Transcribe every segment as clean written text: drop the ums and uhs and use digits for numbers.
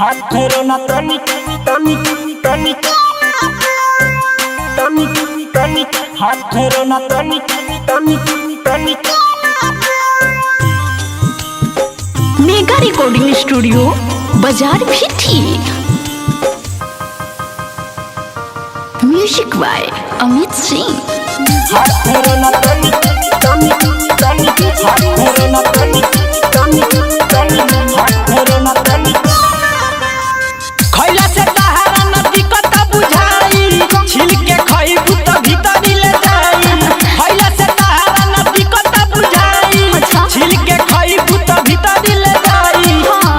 हाथ फेरो ना तनिक तनिक तनिक तनिक तनिक हाथ फेरो ना तनिक तनिक तनिक। मेगा रिकॉर्डिंग स्टूडियो बाजार भी ठीक। Music by Amit Singh. हाथ फेरो ना तनिक तनिक तनिक हाथ फेरो ना तनिक तनिक तनिक हाथ फेरो ना तनिक। खइला से तहारा न दिक्कत बुझाई, छिल के खइबू त भीतरी ले जाई। खइला से तहारा न दिक्कत बुझाई, छिल के खइबू त भीतरी ले जाई।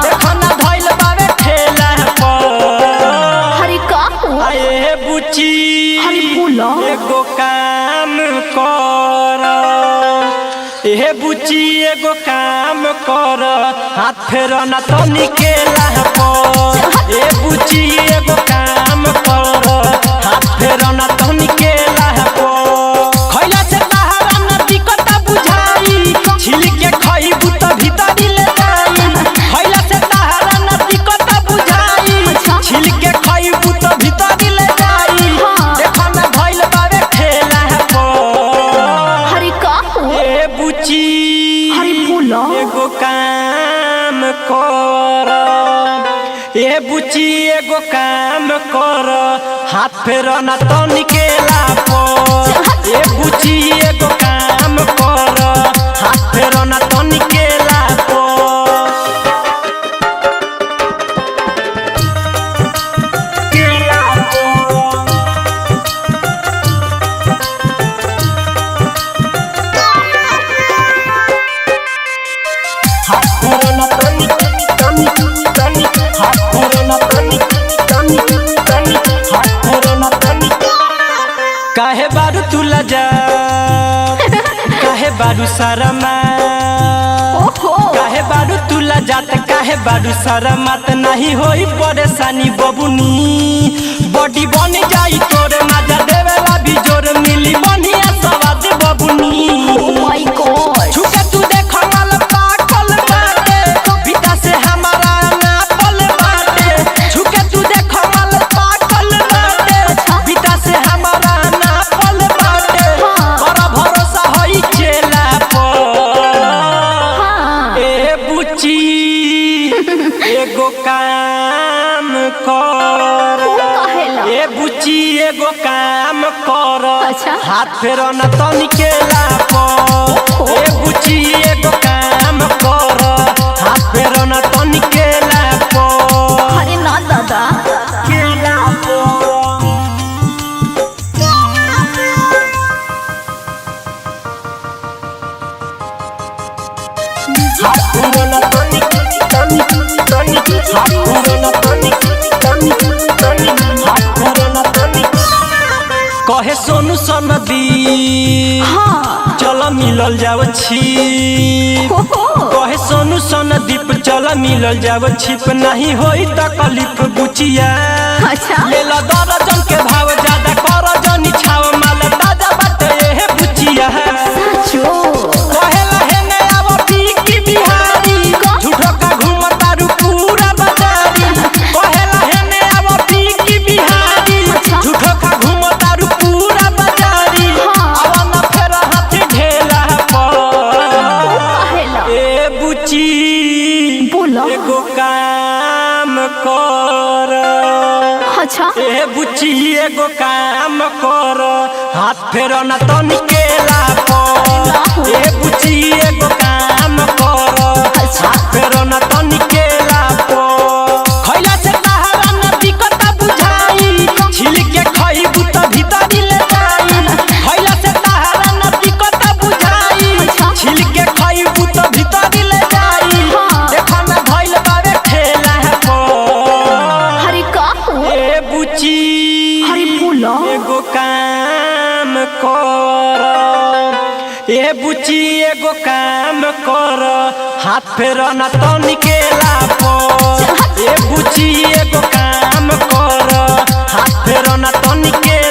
देखो ना धइल बावे ठेला पर। हरे का आए बुची हरे बोला एगो काम कर, ए बुची एगो काम कर, हाथ फेरो ना तो निकेला पर। ए बुची एगो काम कर, हाथ फेरो ना तो निकेला पर। खइला से तहारा न दिक्कत बुझाई, छिल के खइबू त भीतरी ले जाई। खइला से तहारा न दिक्कत बुझाई, छिल के खइबू त भीतरी ले जाई। देखो ना धइल बावे ठेला पर। हरे का ए बुची हरे बोला एगो काम कर, ए बुची एगो काम कर, हाथ फेरो ना तो निकेला पर। ए बुची एगो काम कर, हाथ फेरो ना तो निकेला पर। हाथ फेरो ना तनिक तनिक तनिक हाथ फेरो ना तनिक तनिक तनिक हाथ फेरो ना तनिक। काहे बारू तू लजा, काहे बारू शरमा, काहे बारू तू लजात, काहे बारू शरमत। नहीं होई परेशानी बबुनी, बॉडी बन जाई तोरे, मजा देवेला भी जोर मिली बढ़िया स्वाद बबुनी। माय गॉड छुके तू देख माल पाकल बाटे, बिता से हमारा नापल बाटे। छुके तू देख माल पाकल बाटे, बिता से हमारा नापल बाटे। बड़ा भरोसा होई चेला पर। ए बुची एगो काम कर, कहेला ए बुची एगो काम कर, अच्छा। हाथ फेरो ना तो निकेला पर। ए बुची एगो काम कर, हाथ फेरो ना तो निकेला पर। हरे ना दादा केला हाथ फेरो ना तनिक तनिक तनिक हाथ फेरो ना तनिक तनिक तनिक हाथ फेरो ना तनिक। कहे सोनू सनदी हाँ चल मिलल जाव छी, कहे सोनू सनदीप चल मिलल जाव छिप। नहीं होई तकलीफ बुचिया, अच्छा ले लो दर्जन के भाव, ज्यादा कर जनी छाव, माल ताजा बाटे ए बुचिया। सचो कहेला हेने आवो पीकी बिहारी, झूठो का घूमतारू पूरा बाजारी। कहेला हेने आवो पीकी बिहारी, झूठो का घूमतारू पूरा बाजारी। आवा ना फेर हाथ ढेला पर। कहेला ए बुची बोला एगो काम कर, अच्छा ए बुची एगो काम कर, हाथ फेरो ना तो निकेला पर। ए बुची एगो काम कर, हाथ फेरो ना तो निकेला पर। खइला से तहारा न दिक्कत बुझाई, छिल के खइबू त भीतरी ले जाई। खइला से तहारा न दिक्कत बुझाई, छिल के खइबू त भीतरी ले जाई। देखो ना धइल बावे ठेला पर। हरे का ए बुची हरे बोला एगो काम कर, ए बुची एगो काम कर, हाथ फेरो ना तो निकेला पर। ए बुची एगो काम कर, हाथ फेरो ना तो निकेला